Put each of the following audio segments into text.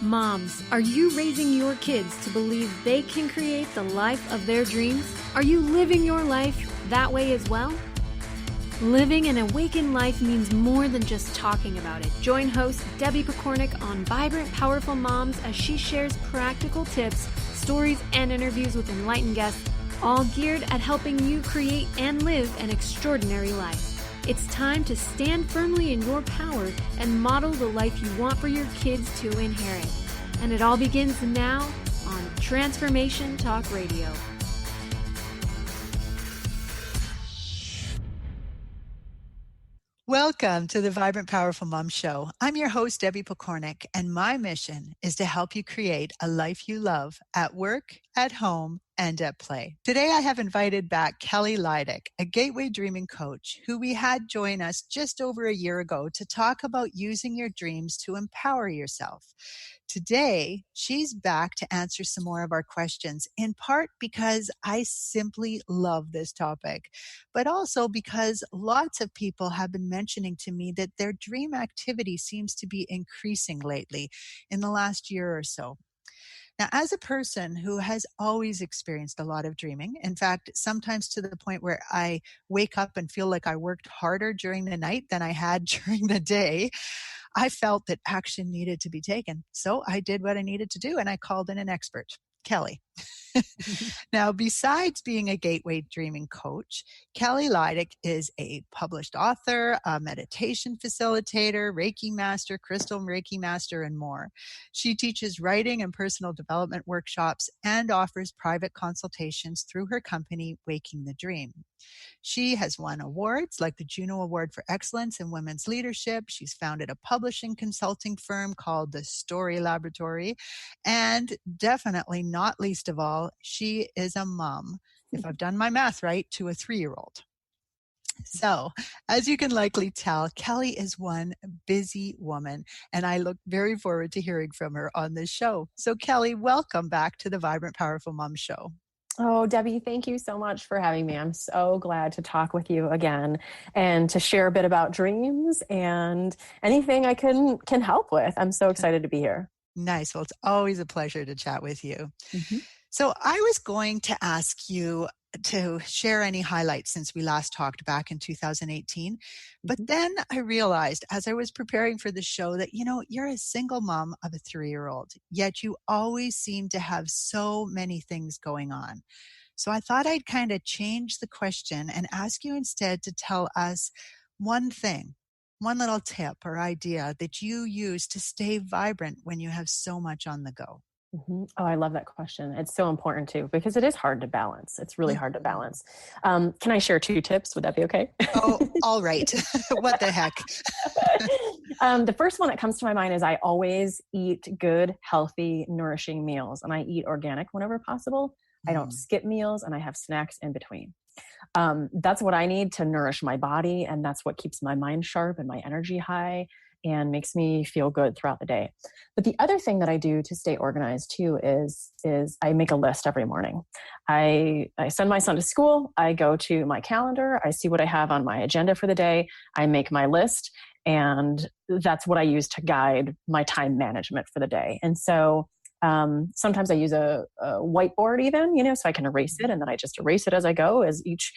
Moms, are you raising your kids to believe they can create the life of their dreams? Are you living your life that way as well? Living an awakened life means more than just talking about it. Join host Debbie Pokornik on Vibrant, Powerful Moms as she shares practical tips, stories, and interviews with enlightened guests, all geared at helping you create and live an extraordinary life. It's time to stand firmly in your power and model the life you want for your kids to inherit. And it all begins now on Transformation Talk Radio. Welcome to the Vibrant Powerful Mom Show. I'm your host, Debbie Pokornik, and my mission is to help you create a life you love at work, at home, and at play. Today, I have invited back Kelly Lydick, a Gateway Dreaming coach who we had join us just over a year ago to talk about using your dreams to empower yourself. Today, she's back to answer some more of our questions, in part because I simply love this topic, but also because lots of people have been mentioning to me that their dream activity seems to be increasing lately in the last year or so. Now, as a person who has always experienced a lot of dreaming, in fact, sometimes to the point where I wake up and feel like I worked harder during the night than I had during the day, I felt that action needed to be taken. So I did what I needed to do, and I called in an expert, Kelly. Now, besides being a Gateway Dreaming coach, Kelly Lydick is a published author, a meditation facilitator, Reiki master, crystal Reiki master, and more. She teaches writing and personal development workshops and offers private consultations through her company, Waking the Dream. She has won awards like the Juno Award for Excellence in Women's Leadership. She's founded a publishing consulting firm called The Story Laboratory. And definitely not least of all, she is a mom, if I've done my math right, to a 3-year-old. So, as you can likely tell, Kelly is one busy woman, and I look very forward to hearing from her on this show. So, Kelly, welcome back to the Vibrant Powerful Mom Show. Oh, Debbie, thank you so much for having me. I'm so glad to talk with you again and to share a bit about dreams and anything I can help with. I'm so excited to be here. Nice. Well, it's always a pleasure to chat with you. Mm-hmm. So I was going to ask you to share any highlights since we last talked back in 2018. But then I realized as I was preparing for the show that, you're a single mom of a 3-year-old, yet you always seem to have so many things going on. So I thought I'd kind of change the question and ask you instead to tell us one thing, one little tip or idea that you use to stay vibrant when you have so much on the go. Mm-hmm. Oh, I love that question. It's so important too, because it is hard to balance. It's really hard to balance. Can I share 2 tips? Would that be okay? Oh, all right. What the heck? The first one that comes to my mind is I always eat good, healthy, nourishing meals, and I eat organic whenever possible. I don't skip meals, and I have snacks in between. That's what I need to nourish my body, and that's what keeps my mind sharp and my energy high and makes me feel good throughout the day. But the other thing that I do to stay organized too is I make a list every morning. I send my son to school. I go to my calendar. I see what I have on my agenda for the day. I make my list, and that's what I use to guide my time management for the day. And so sometimes I use a whiteboard even, so I can erase it, and then I just erase it as I go as each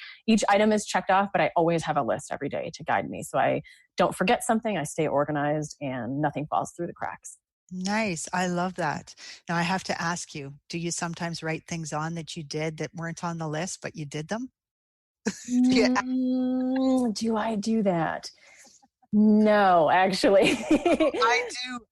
item is checked off, but I always have a list every day to guide me. So I don't forget something, I stay organized, and nothing falls through the cracks. Nice. I love that. Now I have to ask you, do you sometimes write things on that you did that weren't on the list, but you did them? Do I do that? No, actually.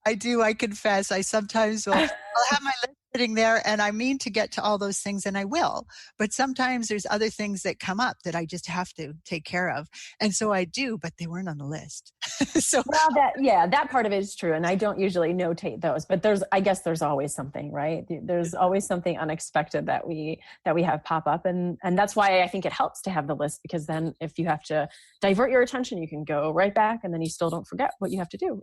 I do. I confess. I sometimes I'll have my list sitting there and I mean to get to all those things and I will, but sometimes there's other things that come up that I just have to take care of. And so I do, but they weren't on the list. That part of it is true. And I don't usually notate those, but I guess there's always something, right? There's always something unexpected that we have pop up. And that's why I think it helps to have the list, because then if you have to divert your attention, you can go right back and then you still don't forget what you have to do.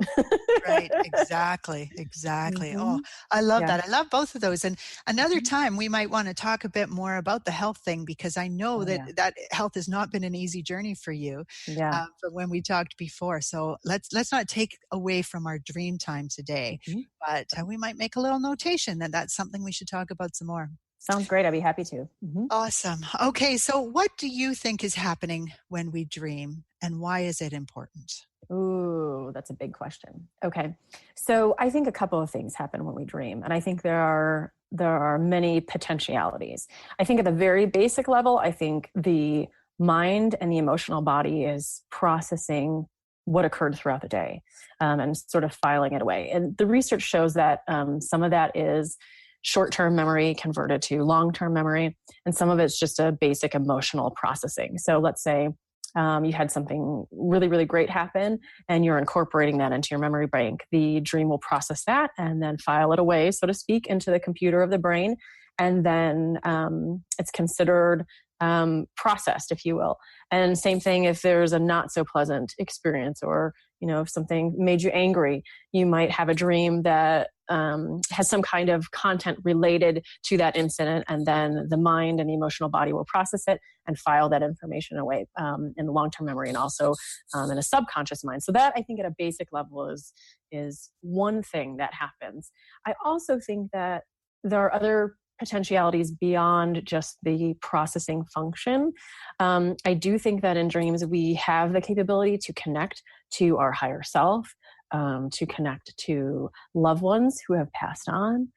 Right. Exactly. Mm-hmm. Oh, I love that. I love both of those. And another time we might want to talk a bit more about the health thing, because I know that health has not been an easy journey for you from when we talked before. So let's not take away from our dream time today, but we might make a little notation that that's something we should talk about some more. Sounds great. I'd be happy to. Awesome. Okay. So what do you think is happening when we dream, and why is it important? Ooh, that's a big question. Okay. So I think a couple of things happen when we dream. And I think there are many potentialities. I think at the very basic level, I think the mind and the emotional body is processing what occurred throughout the day, and sort of filing it away. And the research shows that some of that is short-term memory converted to long-term memory, and some of it's just a basic emotional processing. So let's say you had something really, really great happen and you're incorporating that into your memory bank. The dream will process that and then file it away, so to speak, into the computer of the brain. And then it's considered processed, if you will. And same thing if there's a not so pleasant experience, or, if something made you angry, you might have a dream that has some kind of content related to that incident, and then the mind and the emotional body will process it and file that information away in the long-term memory, and also in a subconscious mind. So that, I think, at a basic level is one thing that happens. I also think that there are other potentialities beyond just the processing function. I do think that in dreams we have the capability to connect to our higher self, to connect to loved ones who have passed on,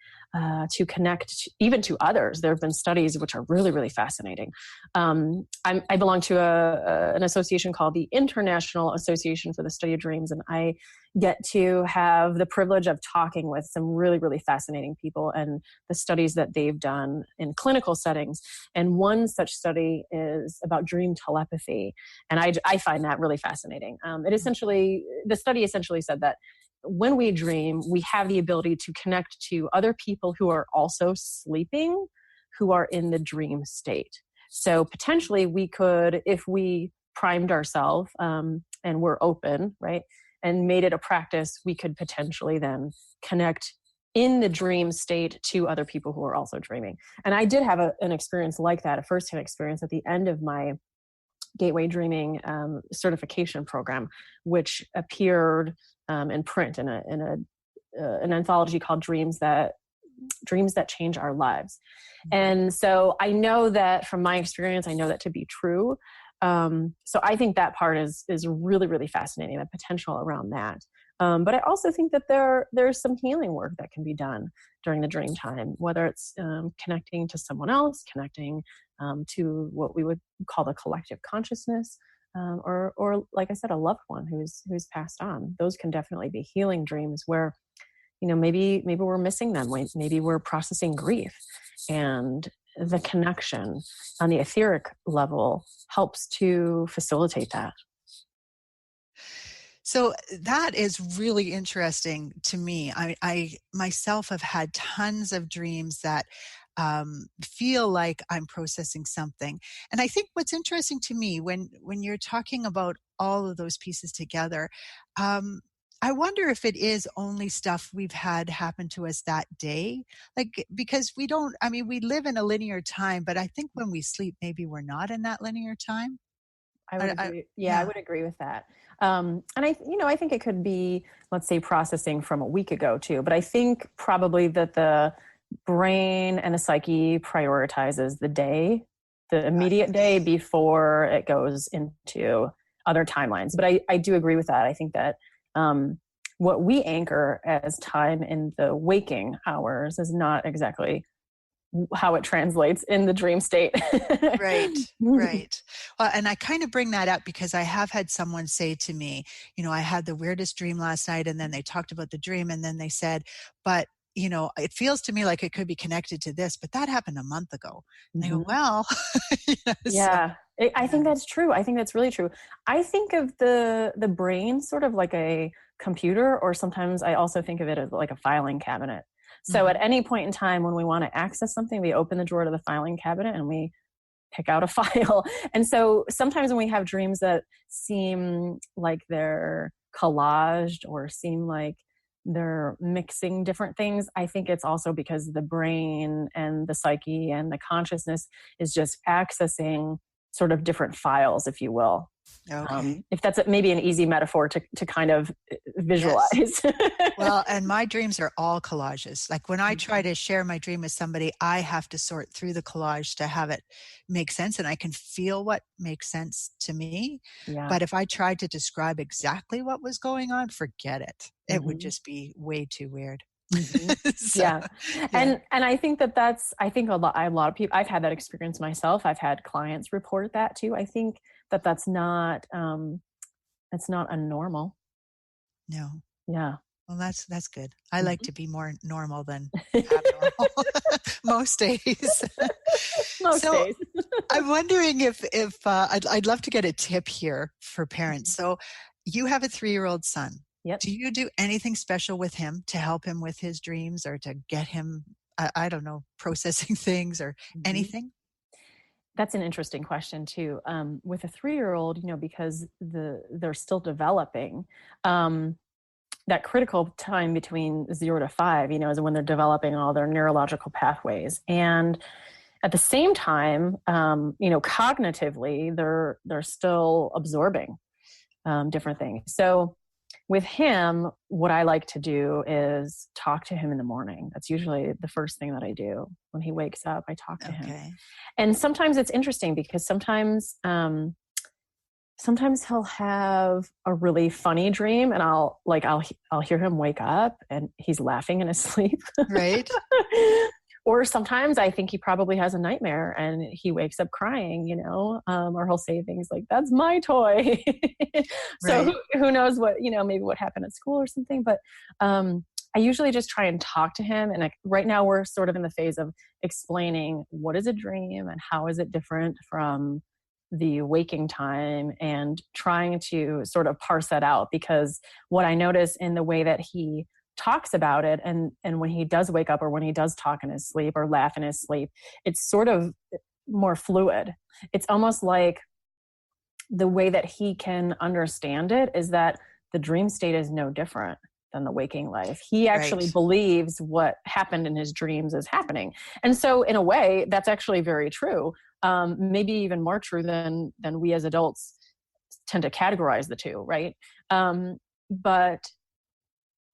to connect even to others. There have been studies which are really, really fascinating. I belong to an association called the International Association for the Study of Dreams, and I get to have the privilege of talking with some really, really fascinating people and the studies that they've done in clinical settings. And one such study is about dream telepathy. And I find that really fascinating. The study essentially said that when we dream, we have the ability to connect to other people who are also sleeping, who are in the dream state. So potentially we could, if we primed ourselves and we're open, right, and made it a practice, we could potentially then connect in the dream state to other people who are also dreaming. And I did have an experience like that, a firsthand experience at the end of my Gateway Dreaming certification program, which appeared in print in an anthology called Dreams That Change Our Lives. And so I know that from my experience, I know that to be true. So I think that part is really, really fascinating, the potential around that. But I also think that there's some healing work that can be done during the dream time, whether it's connecting to someone else, connecting to what we would call the collective consciousness, or like I said, a loved one who's passed on. Those can definitely be healing dreams where, maybe we're missing them. Maybe we're processing grief, and the connection on the etheric level helps to facilitate that. So that is really interesting to me. I myself have had tons of dreams that feel like I'm processing something. And I think what's interesting to me when you're talking about all of those pieces together, I wonder if it is only stuff we've had happen to us that day. Like, because we live in a linear time, but I think when we sleep, maybe we're not in that linear time. I would agree. I would agree with that. And I think it could be, let's say, processing from a week ago too. But I think probably that the brain and the psyche prioritizes the immediate day before it goes into other timelines. But I do agree with that. I think that what we anchor as time in the waking hours is not exactly how it translates in the dream state. Right. Well, and I kind of bring that up because I have had someone say to me, I had the weirdest dream last night, and then they talked about the dream, and then they said, but it feels to me like it could be connected to this, but that happened a month ago. And I go, well, I think that's true. I think that's really true. I think of the brain sort of like a computer, or sometimes I also think of it as like a filing cabinet. So at any point in time when we want to access something, we open the drawer to the filing cabinet and we pick out a file. And so sometimes when we have dreams that seem like they're collaged or seem like they're mixing different things. I think it's also because the brain and the psyche and the consciousness is just accessing sort of different files, if you will. Okay. If that's maybe an easy metaphor to kind of visualize. Yes. Well, and my dreams are all collages. Like when I try to share my dream with somebody, I have to sort through the collage to have it make sense. And I can feel what makes sense to me. Yeah. But if I tried to describe exactly what was going on, forget it. It would Mm-hmm. just be way too weird. Mm-hmm. So, Yeah. And I think I think a lot of people, I've had that experience myself. I've had clients report that too. I think that's not a normal. No. Yeah. Well, that's good. I like to be more normal than Mm-hmm. abnormal most days. Most So days. I'm wondering if I'd love to get a tip here for parents. So you have a 3-year-old son. Yep. Do you do anything special with him to help him with his dreams or to get him, I don't know, processing things or anything? That's an interesting question too. With a 3-year-old, because they're still developing, that critical time between 0 to 5, is when they're developing all their neurological pathways. And at the same time, cognitively, they're still absorbing different things. So with him, what I like to do is talk to him in the morning. That's usually the first thing that I do. When he wakes up, I talk to him. And sometimes it's interesting because sometimes he'll have a really funny dream and I'll hear him wake up and he's laughing in his sleep. Right. Or sometimes I think he probably has a nightmare and he wakes up crying, or he'll say things like, "That's my toy." So Right. who knows what, maybe what happened at school or something. But I usually just try and talk to him. And right now we're sort of in the phase of explaining what is a dream and how is it different from the waking time, and trying to sort of parse that out, because what I notice in the way that he talks about it and when he does wake up or when he does talk in his sleep or laugh in his sleep, it's sort of more fluid. It's almost like the way that he can understand it is that the dream state is no different than the waking life. He actually believes what happened in his dreams is happening. And so in a way, that's actually very true. Maybe even more true than we as adults tend to categorize the two, right? But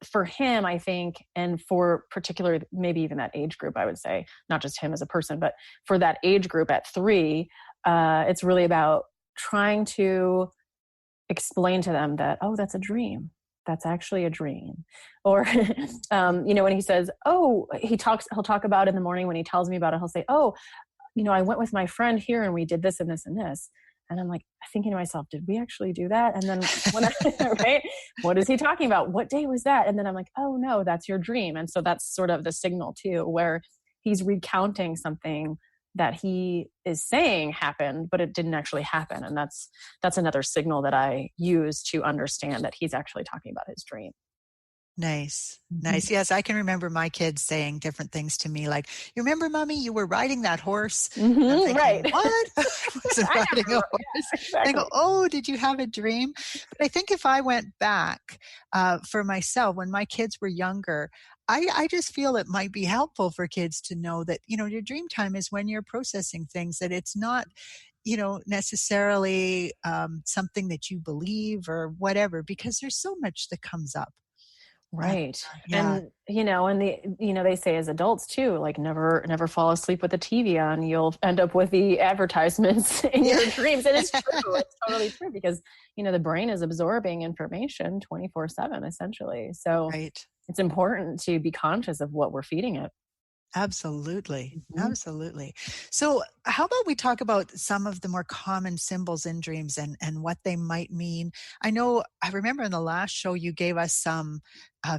for him, I think, and for particular, maybe even that age group, I would say, not just him as a person, but for that age group at 3, it's really about trying to explain to them that, oh, that's a dream. That's actually a dream. Or, when he says, oh, he'll talk about in the morning when he tells me about it, he'll say, oh, I went with my friend here and we did this and this and this. And I'm like thinking to myself, did we actually do that? And then right? What is he talking about? What day was that? And then I'm like, oh no, that's your dream. And so that's sort of the signal too, where he's recounting something that he is saying happened, but it didn't actually happen. And that's another signal that I use to understand that he's actually talking about his dream. Nice. Nice. Yes, I can remember my kids saying different things to me like, "You remember, Mommy, you were riding that horse?" And I'm thinking, right. What? I wasn't riding a horse. Yeah, exactly. I go, "Oh, did you have a dream?" But I think if I went back for myself when my kids were younger, I just feel it might be helpful for kids to know that, your dream time is when you're processing things, that it's not necessarily something that you believe or whatever, because there's so much that comes up. Right. Yeah. And they say as adults too, like never fall asleep with the TV on. You'll end up with the advertisements in your dreams. And it's true. It's totally true because, the brain is absorbing information 24/7 essentially. So it's important to be conscious of what we're feeding it. Absolutely. Absolutely. So how about we talk about some of the more common symbols in dreams and what they might mean? I remember in the last show, you gave us some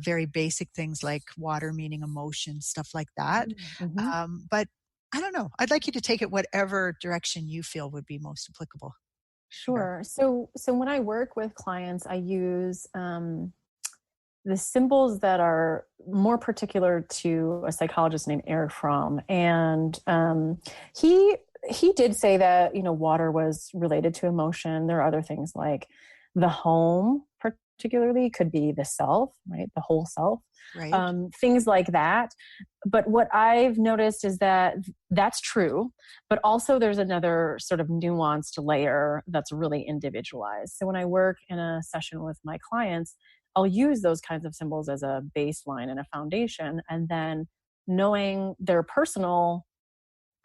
very basic things like water meaning emotion, stuff like that. But I don't know. I'd like you to take it whatever direction you feel would be most applicable. Sure. So when I work with clients, I use the symbols that are more particular to a psychologist named Erich Fromm. And he did say that, water was related to emotion. There are other things like the home particularly, could be the self, right? The whole self, Right. things like that. But what I've noticed is that that's true, but also there's another sort of nuanced layer that's really individualized. So when I work in a session with my clients, I'll use those kinds of symbols as a baseline and a foundation, and then knowing their personal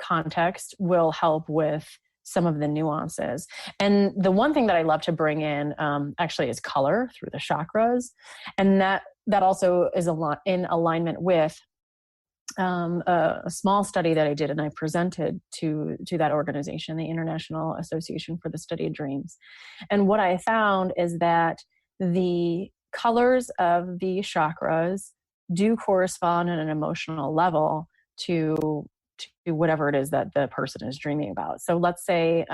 context will help with some of the nuances. And the one thing that I love to bring in actually is color through the chakras. And that also is in alignment with a small study that I did, and I presented to that organization, the International Association for the Study of Dreams. And what I found is that the colors of the chakras do correspond at an emotional level to whatever it is that the person is dreaming about. So let's say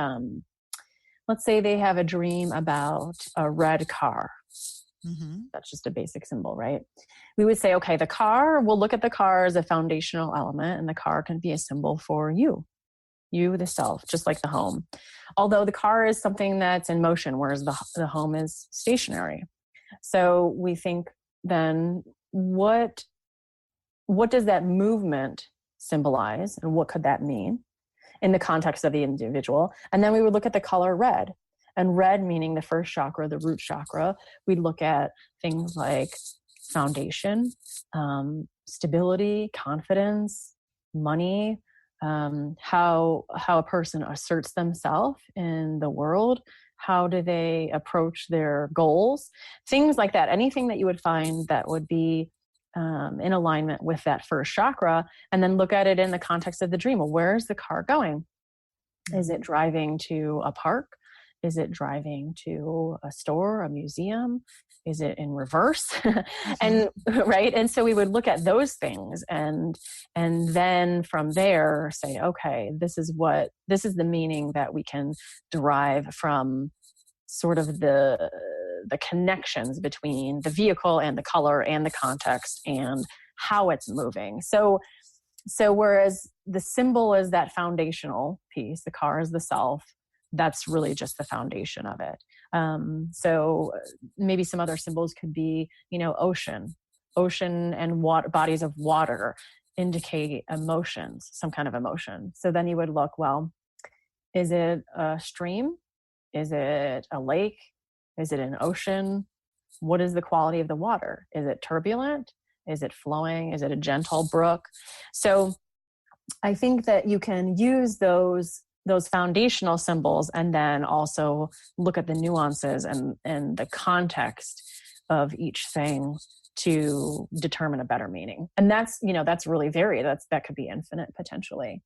they have a dream about a red car. Mm-hmm. That's just a basic symbol, right? We would say, okay, we'll look at the car as a foundational element, and the car can be a symbol for you, the self, just like the home. Although the car is something that's in motion, whereas the home is stationary. So we think then, what does that movement symbolize, and what could that mean in the context of the individual? And then we would look at the color red, and red meaning the first chakra, the root chakra. We'd look at things like foundation, stability, confidence, money, how a person asserts themselves in the world. How do they approach their goals? Things like that. Anything that you would find that would be in alignment with that first chakra, and then look at it in the context of the dream. Well, where is the car going? Is it driving to a park? Is it driving to a store, a museum? Is it in reverse? And right. And so we would look at those things and then from there say, okay, this is the meaning that we can derive from sort of the connections between the vehicle and the color and the context and how it's moving. So whereas the symbol is that foundational piece, the car is the self, that's really just the foundation of it. So maybe some other symbols could be, ocean and water, bodies of water indicate emotions, some kind of emotion. So then you would look, well, is it a stream? Is it a lake? Is it an ocean? What is the quality of the water? Is it turbulent? Is it flowing? Is it a gentle brook? So I think that you can use those foundational symbols and then also look at the nuances and the context of each thing to determine a better meaning. And that's really varied. That could be infinite potentially.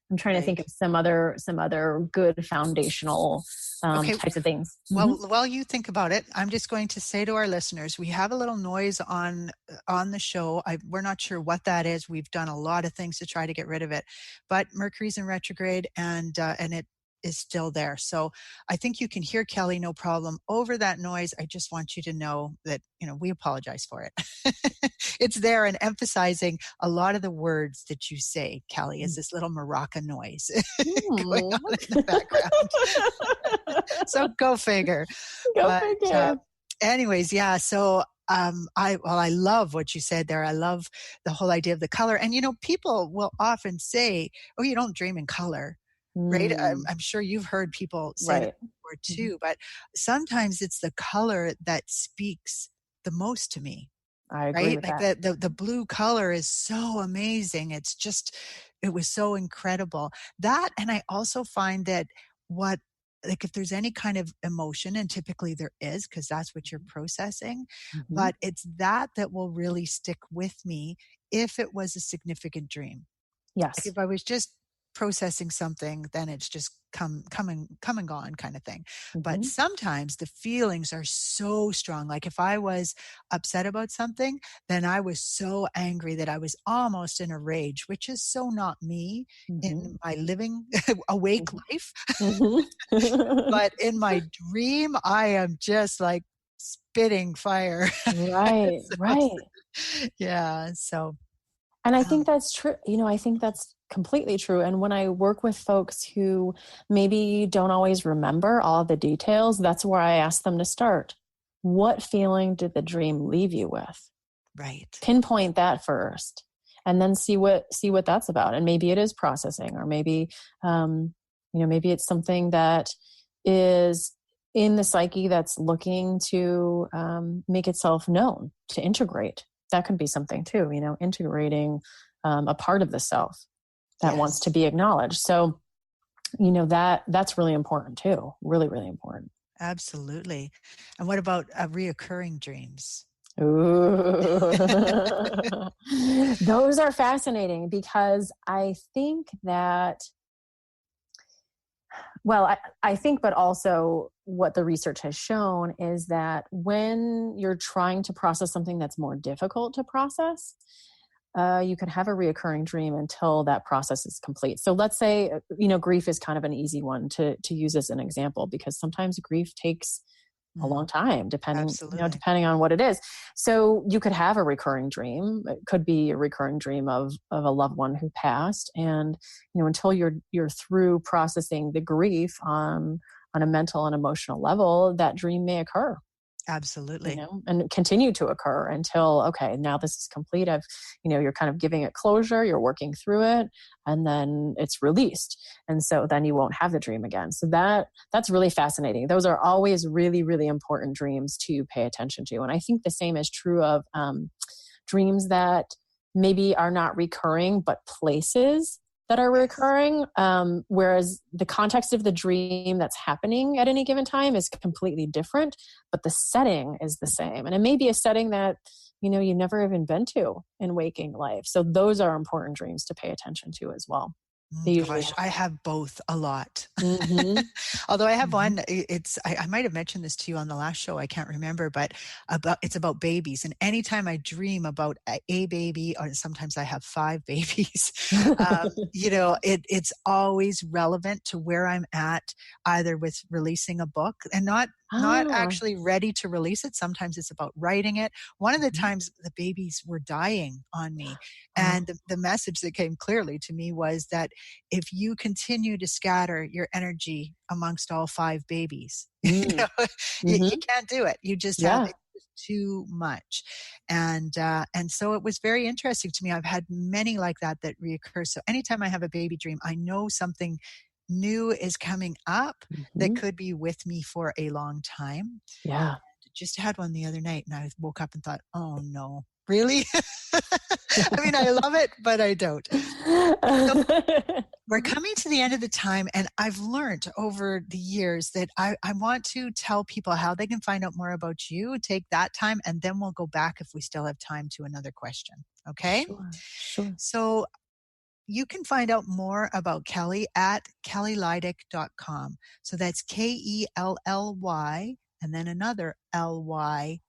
I'm trying to think of some other good foundational types of things. Well, while you think about it, I'm just going to say to our listeners, we have a little noise on the show. We're not sure what that is. We've done a lot of things to try to get rid of it, but Mercury's in retrograde and it is still there. So I think you can hear Kelly no problem over that noise. I just want you to know that, we apologize for it. It's there and emphasizing a lot of the words that you say, Kelly, is this little maraca noise going on in the background. So go figure. Anyways, yeah. So I love what you said there. I love the whole idea of the color. And, people will often say, oh, you don't dream in color. Right. I'm sure you've heard people say that before too, but sometimes it's the color that speaks the most to me. I agree with that. The blue color is so amazing. It was so incredible. That, and I also find that if there's any kind of emotion, and typically there is, because that's what you're processing, but it's that will really stick with me if it was a significant dream. Yes. Like if I was just processing something, then it's just come and gone kind of thing. But sometimes the feelings are so strong. Like if I was upset about something, then I was so angry that I was almost in a rage, which is so not me in my living awake life. But in my dream, I am just like spitting fire. Right. Right. Yeah. So. And I think that's true. I think that's completely true. And when I work with folks who maybe don't always remember all the details, that's where I ask them to start. what feeling did the dream leave you with? Right. Pinpoint that first, and then see what that's about. And maybe it is processing, or maybe, maybe it's something that is in the psyche that's looking to make itself known, to integrate. That could be something too, integrating a part of the self that wants to be acknowledged. So, that's really important too. Really, really important. Absolutely. And what about reoccurring dreams? Ooh. Those are fascinating, because I think that, I think, but also what the research has shown is that when you're trying to process something that's more difficult to process, you can have a reoccurring dream until that process is complete. So let's say, grief is kind of an easy one to use as an example, because sometimes grief takes a long time, depending on what it is. So you could have a recurring dream. It could be a recurring dream of a loved one who passed. And, until you're through processing the grief on a mental and emotional level, that dream may occur. Absolutely. And continue to occur until, okay, now this is complete. You're kind of giving it closure, you're working through it, and then it's released. And so then you won't have the dream again. So that's really fascinating. Those are always really, really important dreams to pay attention to. And I think the same is true of dreams that maybe are not recurring, but places that are recurring, whereas the context of the dream that's happening at any given time is completely different, but the setting is the same. And it may be a setting that, you never even been to in waking life. So those are important dreams to pay attention to as well. Gosh, I have both a lot. Mm-hmm. Although I have one, I might have mentioned this to you on the last show, I can't remember, but it's about babies. And anytime I dream about a baby, or sometimes I have 5 babies, it's always relevant to where I'm at, either with releasing a book and not actually ready to release it. Sometimes it's about writing it. One of the times the babies were dying on me. And the message that came clearly to me was that if you continue to scatter your energy amongst all 5 babies, you can't do it. You just have too much. And so it was very interesting to me. I've had many like that reoccur. So anytime I have a baby dream, I know something new is coming up that could be with me for a long time. Yeah. Just had one the other night, and I woke up and thought, oh no, really? I mean, I love it, but I don't. So we're coming to the end of the time, and I've learned over the years that I want to tell people how they can find out more about you, take that time, and then we'll go back, if we still have time, to another question. Okay? Sure. So you can find out more about Kelly at kellylydick.com. So that's Kelly, and then another LYDICK.com.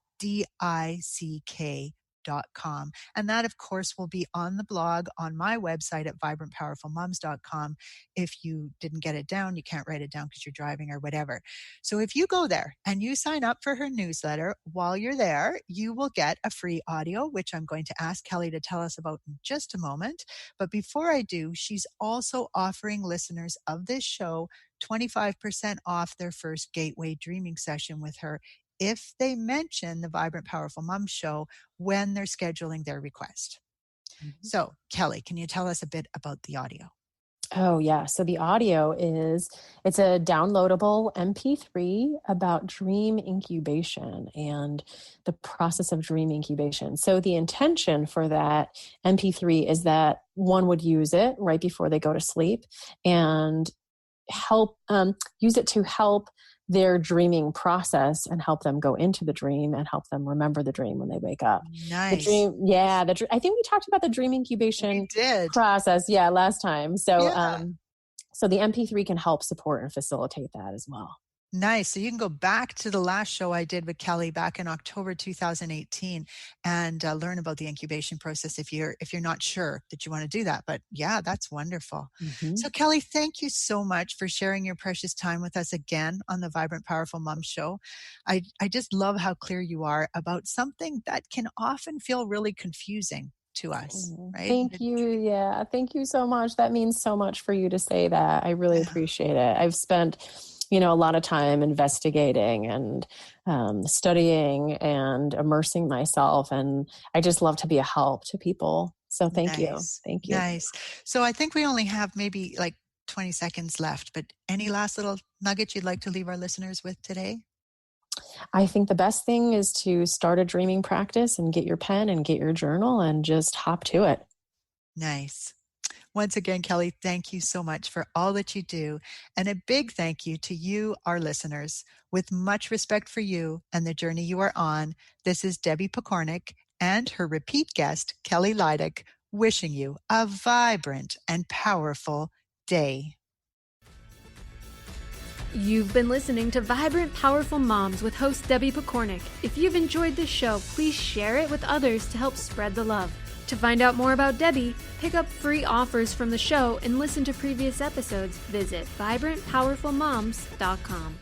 And that, of course, will be on the blog on my website at vibrantpowerfulmoms.com. If you didn't get it down, you can't write it down because you're driving or whatever. So if you go there and you sign up for her newsletter, while you're there, you will get a free audio, which I'm going to ask Kelly to tell us about in just a moment. But before I do, she's also offering listeners of this show 25% off their first Gateway Dreaming session with her if they mention the Vibrant Powerful Mom Show when they're scheduling their request. So, Kelly, can you tell us a bit about the audio? Oh, yeah. So the audio it's a downloadable MP3 about dream incubation and the process of dream incubation. So the intention for that MP3 is that one would use it right before they go to sleep and use it to help their dreaming process and help them go into the dream and help them remember the dream when they wake up. Nice. I think we talked about the dream incubation process, last time. So, so the MP3 can help support and facilitate that as well. Nice. So you can go back to the last show I did with Kelly back in October 2018 and learn about the incubation process if you're not sure that you want to do that. But yeah, that's wonderful. So Kelly, thank you so much for sharing your precious time with us again on the Vibrant Powerful Mom Show. I just love how clear you are about something that can often feel really confusing to us, right? Thank you. Yeah. Thank you so much. That means so much for you to say that. I really appreciate it. I've spent a lot of time investigating and studying and immersing myself. And I just love to be a help to people. So thank you. Thank you. Nice. So I think we only have maybe like 20 seconds left, but any last little nugget you'd like to leave our listeners with today? I think the best thing is to start a dreaming practice and get your pen and get your journal and just hop to it. Nice. Once again, Kelly, thank you so much for all that you do. And a big thank you to you, our listeners. With much respect for you and the journey you are on, this is Debbie Pokornik and her repeat guest, Kelly Lydick, wishing you a vibrant and powerful day. You've been listening to Vibrant, Powerful Moms with host Debbie Pokornik. If you've enjoyed this show, please share it with others to help spread the love. To find out more about Debbie, pick up free offers from the show, and listen to previous episodes, visit vibrantpowerfulmoms.com.